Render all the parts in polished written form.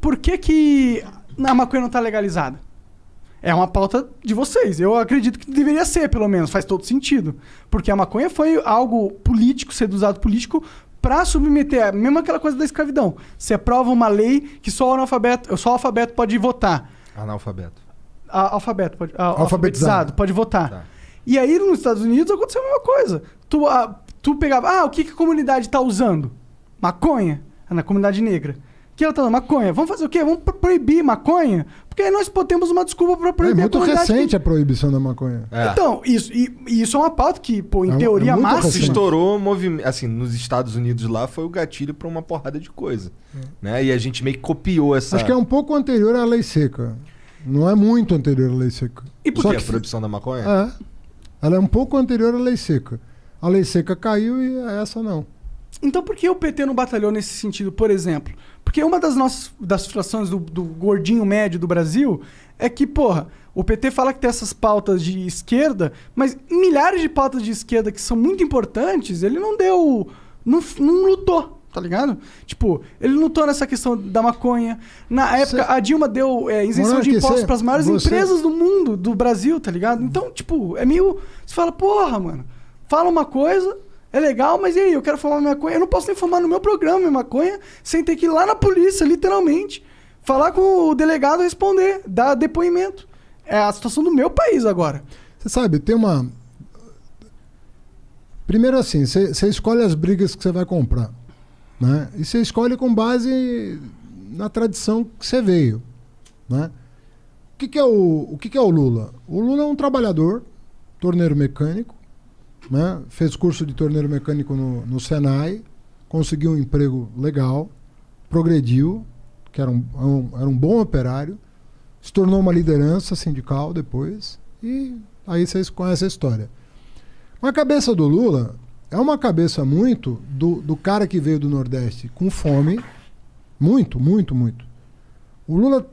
Por que a maconha não tá legalizada? É uma pauta de vocês. Eu acredito que deveria ser, pelo menos. Faz todo sentido. Porque a maconha foi algo político, ser usado político, pra submeter. Mesmo aquela coisa da escravidão. Você aprova uma lei que só o alfabeto pode votar. Analfabeto. Alfabetizado pode votar. Tá. E aí, nos Estados Unidos, aconteceu a mesma coisa. Tu pegava... o que a comunidade tá usando? Maconha. Na comunidade negra. Que ela tá dando maconha. Vamos fazer o quê? Vamos proibir maconha? Porque aí nós temos uma desculpa pra proibir a comunidade. É muito recente a proibição da maconha. É. Então, isso é uma pauta que, pô, em teoria máxima... Se estourou, assim, nos Estados Unidos lá, foi o gatilho pra uma porrada de coisa. Né? E a gente meio que copiou essa... Acho que é um pouco anterior à lei seca. Não é muito anterior à lei seca. E por que a proibição da maconha? Ela é um pouco anterior à lei seca. A lei seca caiu e essa não. Então por que o PT não batalhou nesse sentido, por exemplo? Porque uma das frustrações do gordinho médio do Brasil é que, porra, o PT fala que tem essas pautas de esquerda, mas milhares de pautas de esquerda que são muito importantes, ele não deu... Não lutou, tá ligado? Tipo, ele lutou nessa questão da maconha. Na época, a Dilma deu isenção de impostos para as maiores empresas do mundo, do Brasil, tá ligado? Então, tipo, é meio... Você fala, porra, mano, fala uma coisa... É legal, mas e aí? Eu quero fumar maconha. Eu não posso nem fumar no meu programa minha maconha sem ter que ir lá na polícia, literalmente. Falar com o delegado, responder, dar depoimento. É a situação do meu país agora. Você sabe, tem uma... Primeiro assim, você escolhe as brigas que você vai comprar. Né? E você escolhe com base na tradição que você veio. Né? O que é o Lula? O Lula é um trabalhador, torneiro mecânico, né? Fez curso de torneiro mecânico no Senai, conseguiu um emprego legal, progrediu, que era um bom operário, se tornou uma liderança sindical depois, e aí vocês conhecem a história. A cabeça do Lula é uma cabeça muito do cara que veio do Nordeste com fome, muito, muito, muito. O Lula,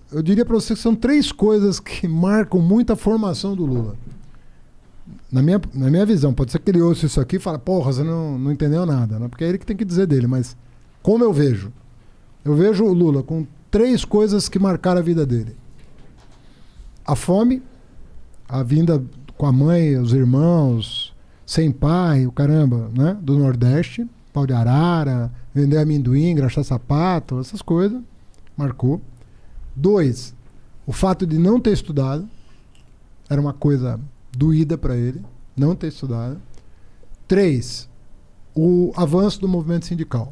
eu diria para você que são 3 coisas que marcam muito a formação do Lula. Na minha visão, pode ser que ele ouça isso aqui e fale, porra, você não entendeu nada, né? Porque é ele que tem que dizer dele, mas como eu vejo o Lula com 3 coisas que marcaram a vida dele. A fome, a vinda com a mãe, os irmãos, sem pai, o caramba, né? Do Nordeste, pau de arara, vender amendoim, engraxar sapato, essas coisas, marcou. 2, o fato de não ter estudado, era uma coisa... doída para ele, não ter estudado. 3, o avanço do movimento sindical.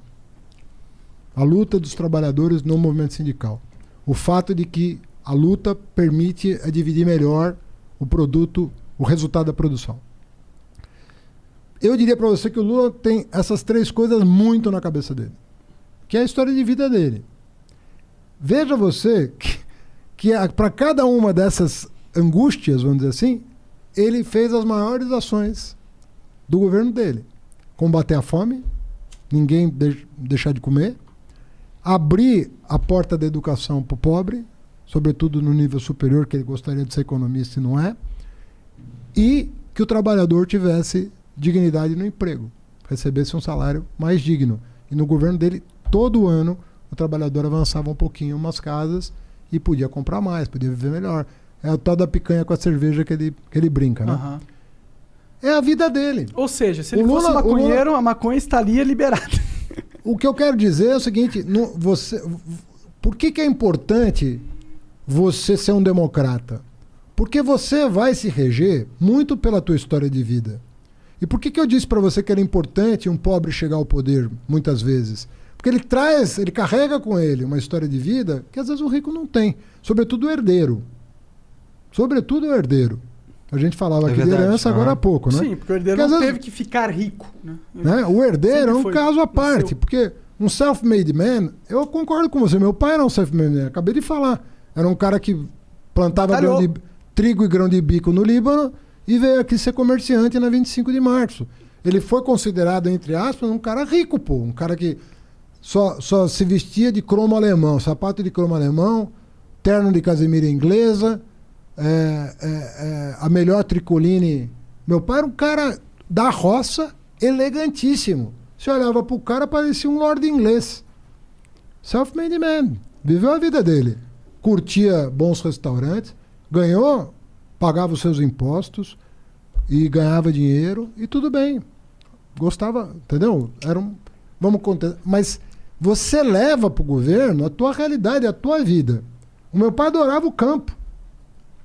A luta dos trabalhadores no movimento sindical. O fato de que a luta permite dividir melhor o produto, o resultado da produção. Eu diria para você que o Lula tem essas 3 coisas muito na cabeça dele, que é a história de vida dele. Veja você que para cada uma dessas angústias, vamos dizer assim, ele fez as maiores ações do governo dele. Combater a fome, ninguém deixar de comer, abrir a porta da educação para o pobre, sobretudo no nível superior, que ele gostaria de ser economista e não é, e que o trabalhador tivesse dignidade no emprego, recebesse um salário mais digno. E no governo dele, todo ano, o trabalhador avançava um pouquinho em umas casas e podia comprar mais, podia viver melhor. É o tal da picanha com a cerveja que ele brinca, né? Uhum. É a vida dele. Ou seja, se ele fosse maconheiro, a maconha estaria liberada. O que eu quero dizer é o seguinte, por que é importante você ser um democrata? Porque você vai se reger muito pela tua história de vida. E por que eu disse para você que era importante um pobre chegar ao poder, muitas vezes? Porque ele carrega com ele uma história de vida que às vezes o rico não tem. Sobretudo o herdeiro. A gente falava aqui de herança agora há pouco, né? Sim, porque o herdeiro não teve que ficar rico. Né? O herdeiro é um caso à parte, porque um self-made man, eu concordo com você, meu pai era um self-made man, acabei de falar. Era um cara que plantava trigo e grão de bico no Líbano e veio aqui ser comerciante na 25 de março. Ele foi considerado, entre aspas, um cara rico, pô. Um cara que só se vestia de cromo alemão, sapato de cromo alemão, terno de casemira inglesa, a melhor tricoline. Meu pai era um cara da roça, elegantíssimo. Você olhava pro cara, parecia um lord inglês. Self-made man. Viveu a vida dele. Curtia bons restaurantes, ganhou, pagava os seus impostos e ganhava dinheiro e tudo bem. Gostava, entendeu? Vamos contar. Mas você leva pro governo a tua realidade, a tua vida. O meu pai adorava o campo.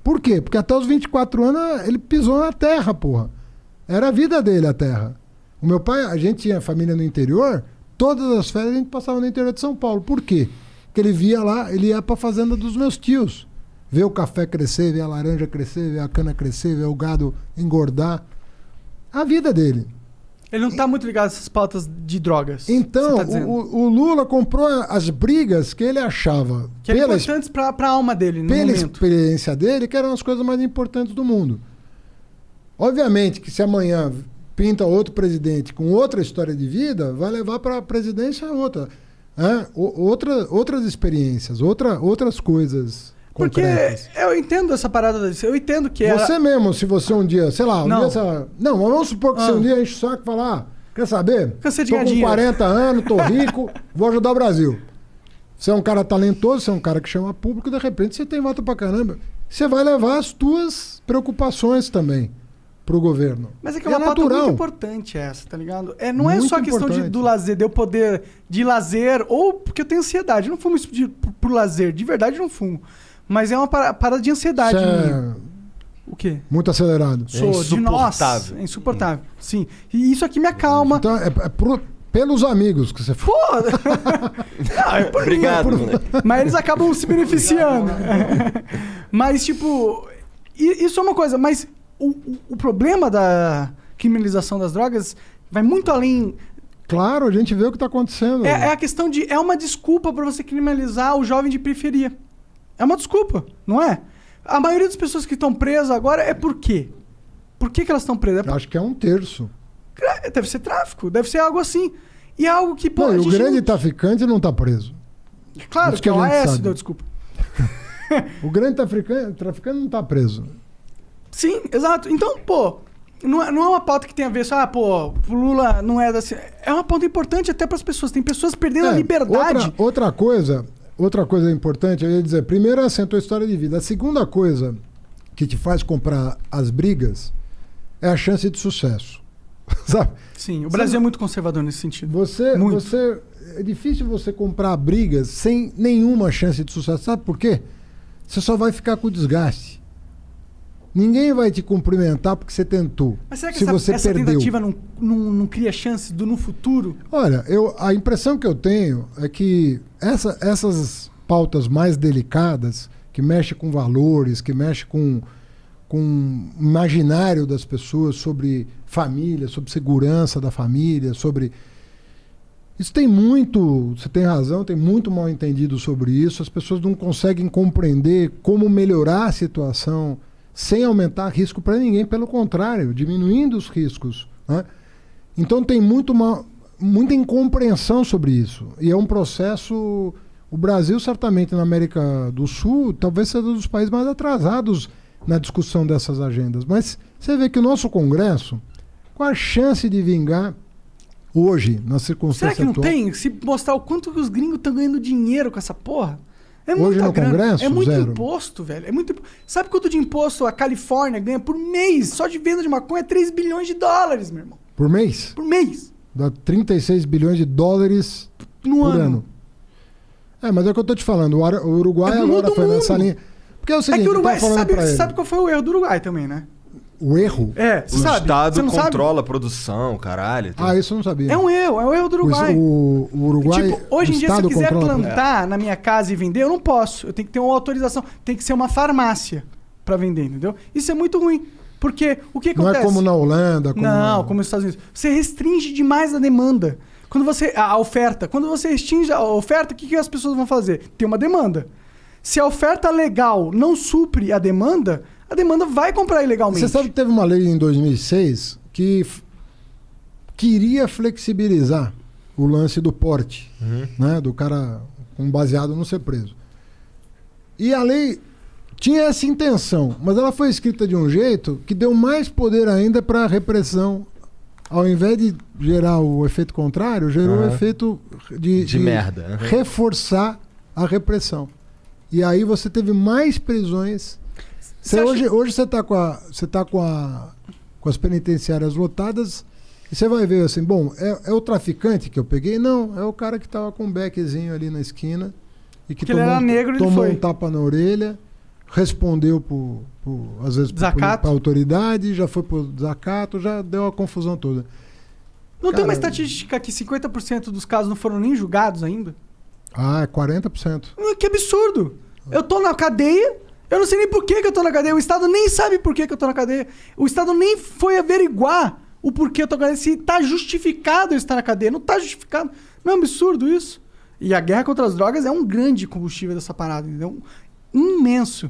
Por quê? Porque até os 24 anos ele pisou na terra, porra. Era a vida dele, a terra. O meu pai, a gente tinha família no interior, todas as férias a gente passava no interior de São Paulo. Por quê? Porque ele via lá, ele ia pra fazenda dos meus tios. Ver o café crescer, ver a laranja crescer, ver a cana crescer, ver o gado engordar. A vida dele. Ele não tá muito ligado a essas pautas de drogas. Então, você tá dizendo. o Lula comprou as brigas que ele achava Que eram importantes pra alma dele, no pela momento. experiência dele, que eram as coisas mais importantes do mundo. Obviamente que se amanhã pinta outro presidente com outra história de vida, vai levar para a presidência outra. Outras experiências, outras coisas Porque concretas. eu entendo essa parada disso. Eu entendo que Você mesmo, se você um dia, sei lá, Não. Não, mas vamos supor que você um dia enche o saco e fala, quer saber? Cansei de Tô ganhar com dinheiro. 40 anos, tô rico, vou ajudar o Brasil. Você é um cara talentoso, você é um cara que chama público, de repente você tem voto pra caramba. Você vai levar as tuas preocupações também pro governo. Mas é que E é uma pauta natural. muito importante essa, tá ligado? Não é Muito só a questão importante. do lazer, de eu poder de lazer, ou porque eu tenho ansiedade. Eu não fumo isso por lazer, de verdade eu não fumo. Mas é uma parada de ansiedade. Você minha. é O quê? muito acelerado. Sou de nossa. insuportável. É insuportável. Sim. E isso aqui me acalma. Então, pelos amigos que você Pô! Não, é por Obrigado, mim, moleque. Mas eles acabam se beneficiando. Mas, tipo, isso é uma coisa. Mas o problema da criminalização das drogas vai muito além. Claro, a gente vê o que está acontecendo. É a questão de. É uma desculpa para você criminalizar o jovem de periferia. É uma desculpa, não é? A maioria das pessoas que estão presas agora é por quê? Por que elas estão presas? Acho que é 1/3. Deve ser tráfico, deve ser algo assim. E é algo que, pô. Não, a e o gente grande não- traficante não está preso. Claro, isso que é que o a gente AS, sabe. deu desculpa. O grande traficante não está preso. Sim, exato. Então, pô, não é uma pauta que tem a ver só, o Lula não é assim. É uma pauta importante até para as pessoas. Tem pessoas perdendo a liberdade. Outra coisa importante, eu ia dizer, primeiro é a tua história de vida. A segunda coisa que te faz comprar as brigas é a chance de sucesso. Sabe? Sim, o Brasil é muito conservador nesse sentido. Muito. É difícil você comprar brigas sem nenhuma chance de sucesso. Sabe por quê? Você só vai ficar com desgaste. Ninguém vai te cumprimentar porque você tentou. Mas será que se você essa perdeu. tentativa não cria chance no futuro? Olha, a impressão que eu tenho é que essas pautas mais delicadas, que mexem com valores, que mexem com o imaginário das pessoas sobre família, sobre segurança da família, sobre... Isso tem muito, você tem razão, tem muito mal entendido sobre isso. As pessoas não conseguem compreender como melhorar a situação sem aumentar risco para ninguém, pelo contrário, diminuindo os riscos, né? Então tem muita incompreensão sobre isso. E é um processo... O Brasil, certamente, na América do Sul, talvez seja um dos países mais atrasados na discussão dessas agendas. Mas você vê que o nosso Congresso, qual a chance de vingar hoje, na circunstância Será que não atual? tem? Se mostrar o quanto que os gringos estão ganhando dinheiro com essa porra. É Hoje muita no grana. Congresso, É muito zero. imposto, velho. É muito... Sabe quanto de imposto a Califórnia ganha por mês? Só de venda de maconha é 3 bilhões de dólares, meu irmão. Por mês? Por mês. Dá 36 bilhões de dólares No por ano. ano. É, mas é o que eu tô te falando. O Uruguai É do agora mundo, foi nessa mundo. linha. Porque é o É seguinte, que o Uruguai, eu tava falando pra você ele. sabe qual foi o erro do Uruguai também, né? O erro? É, você O sabe. Estado Você não sabe? controla a produção, caralho. Ah, isso eu não sabia. É um erro do Uruguai. O Uruguai. Tipo, hoje o em dia, se eu Estado quiser controla- plantar na minha casa e vender, eu não posso. Eu tenho que ter uma autorização. Tem que ser uma farmácia pra vender, entendeu? Isso é muito ruim. Porque o que Não acontece? é como na Holanda. Não, como nos Estados Unidos. Você restringe demais a demanda. Quando você. A oferta. Quando você restringe a oferta, o que as pessoas vão fazer? Tem uma demanda. Se a oferta legal não supre a demanda vai comprar ilegalmente. Você sabe que teve uma lei em 2006 que queria flexibilizar o lance do porte, né? Do cara com baseado não ser preso. E a lei tinha essa intenção, mas ela foi escrita de um jeito que deu mais poder ainda para a repressão. Ao invés de gerar o efeito contrário, gerou o efeito de merda. reforçar a repressão. E aí você teve mais prisões. Hoje você está com as penitenciárias lotadas e você vai ver assim, bom, é o traficante que eu peguei? Não, é o cara que estava com um bequezinho ali na esquina e que ele era negro, tomou ele um tapa na orelha, respondeu às vezes para a autoridade, já foi por desacato, já deu a confusão toda. Não tem uma estatística que 50% dos casos não foram nem julgados ainda? É 40%. Que absurdo! Eu tô na cadeia, eu não sei nem por que eu tô na cadeia, o Estado nem sabe por que eu tô na cadeia, o Estado nem foi averiguar o porquê eu tô na cadeia, se tá justificado eu estar na cadeia, não tá justificado. Não é um absurdo isso? E a guerra contra as drogas é um grande combustível dessa parada, entendeu? Imenso.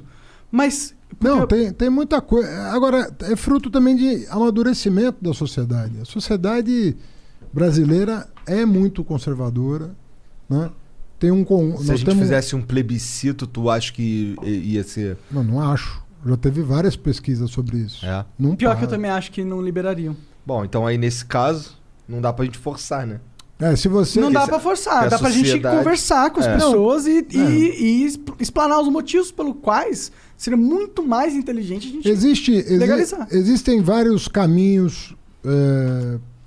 Mas... Não, tem muita coisa. Agora, é fruto também de amadurecimento da sociedade. A sociedade brasileira é muito conservadora, né? Se a gente fizesse um plebiscito, tu acha que ia ser... Não acho. Já teve várias pesquisas sobre isso. Não Pior que eu também acho que não liberariam. Bom, então aí nesse caso, não dá pra gente forçar, né? Se você... Não dá pra forçar, dá pra gente conversar com as pessoas e explanar os motivos pelos quais seria muito mais inteligente a gente legalizar. Existem vários caminhos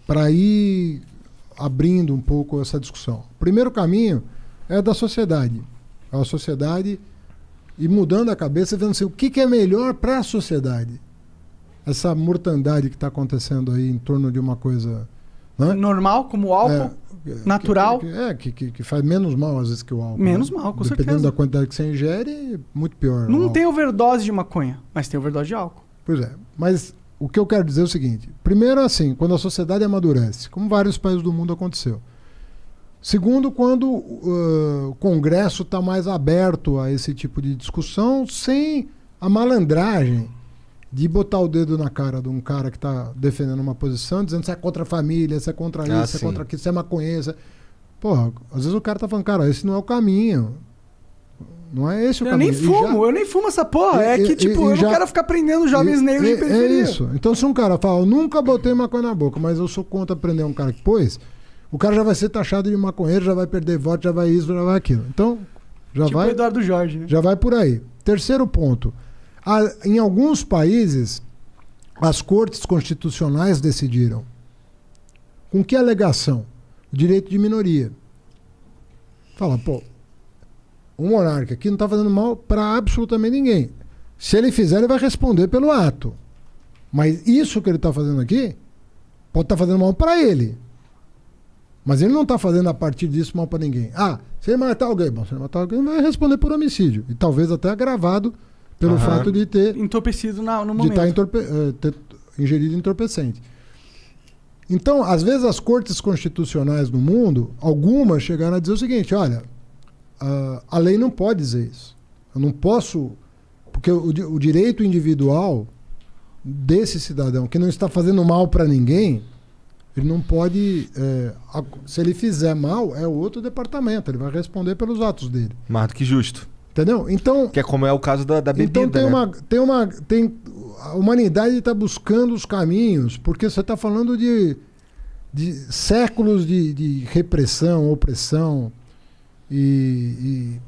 para ir abrindo um pouco essa discussão. O primeiro caminho é da sociedade. A sociedade e mudando a cabeça, vendo assim, o que é melhor para a sociedade. Essa mortandade que está acontecendo aí em torno de uma coisa... Né? Normal, como o álcool, natural. Que faz menos mal às vezes que o álcool. Menos né? mal, com Dependendo certeza. da quantidade que você ingere, muito pior. Não tem overdose de maconha, mas tem overdose de álcool. Pois é, mas o que eu quero dizer é o seguinte. Primeiro, assim, quando a sociedade amadurece, como vários países do mundo aconteceu. Segundo, quando o Congresso está mais aberto a esse tipo de discussão, sem a malandragem de botar o dedo na cara de um cara que está defendendo uma posição, dizendo que você é contra a família, você é contra isso, você é contra aquilo, você é maconheiro. Porra, às vezes o cara tá falando, cara, esse não é o caminho. Não é esse o caminho. Eu nem fumo essa porra. Eu não quero ficar prendendo jovens negros de periferia. É isso. Então se um cara fala, eu nunca botei maconha na boca, mas eu sou contra prender um cara que pôs, o cara já vai ser taxado de maconheiro, já vai perder voto, já vai isso, já vai aquilo. Então, já vai... o Eduardo Jorge, né? Já vai por aí. Terceiro ponto. Em alguns países, as cortes constitucionais decidiram. Com que alegação? O direito de minoria. Fala, pô, o monarca aqui não está fazendo mal para absolutamente ninguém. Se ele fizer, ele vai responder pelo ato. Mas isso que ele está fazendo aqui pode estar fazendo mal para ele. Mas ele não está fazendo a partir disso mal para ninguém. Se ele matar alguém, se ele matar alguém, vai responder por homicídio. E talvez até agravado pelo fato de ter... entorpecido no momento. De ter ingerido entorpecente. Então, às vezes as cortes constitucionais no mundo, algumas chegaram a dizer o seguinte, olha, a lei não pode dizer isso. Eu não posso... Porque o direito individual desse cidadão que não está fazendo mal para ninguém, ele não pode... se ele fizer mal, é outro departamento. Ele vai responder pelos atos dele. Mais do que justo. Entendeu? Então... Que é como é o caso da bebida, então a humanidade está buscando os caminhos, porque você está falando de séculos de repressão, opressão e